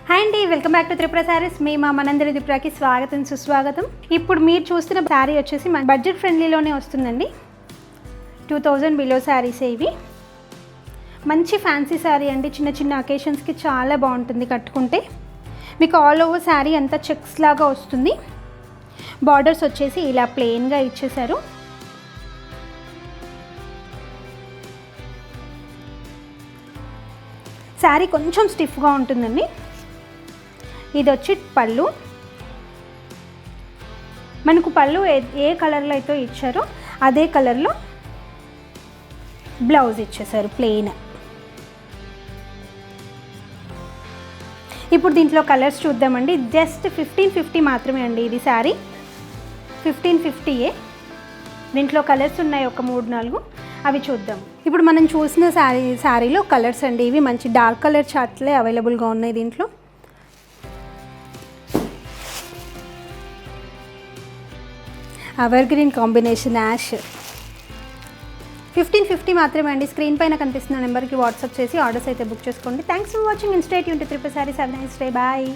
Hi అండి, welcome back to Tripura sarees. మీ మా మనందరి త్రిపురకి స్వాగతం సుస్వాగతం. ఇప్పుడు మీరు చూస్తున్న శారీ వచ్చేసి మన బడ్జెట్ ఫ్రెండ్లీలోనే వస్తుందండి. 2000 బిలో శారీస్ ఇవి. మంచి ఫ్యాన్సీ శారీ అండి. చిన్న చిన్న అకేషన్స్కి చాలా బాగుంటుంది కట్టుకుంటే. మీకు ఆల్ ఓవర్ శారీ అంతా చెక్స్ లాగా వస్తుంది. బార్డర్స్ వచ్చేసి ఇలా ప్లెయిన్గా ఇచ్చేసారు. శారీ కొంచెం స్టిఫ్గా ఉంటుందండి. ఇది వచ్చి పళ్ళు. మనకు పళ్ళు ఏ కలర్లో అయితే ఇచ్చారో అదే కలర్లో బ్లౌజ్ ఇచ్చేసారు ప్లెయిన్. ఇప్పుడు దీంట్లో కలర్స్ చూద్దామండి. జస్ట్ 1550 మాత్రమే అండి ఇది శారీ. 1550ఏ. దీంట్లో కలర్స్ ఉన్నాయి, ఒక 3-4 అవి చూద్దాం. ఇప్పుడు మనం చూసిన శారీలో కలర్స్ అండి ఇవి. మంచి డార్క్ కలర్ చార్ట్లే అవైలబుల్గా ఉన్నాయి దీంట్లో. Ever green combination ash. 1550 మాత్రమే అండి. స్క్రీన్ పైన కనిపిస్తున్న నెంబర్కి వాట్సాప్ చేసి ఆర్డర్స్ అయితే బుక్ చేసుకోండి. Thanks for watching. Stay tuned to Tripura sarees. Have a nice day. Bye.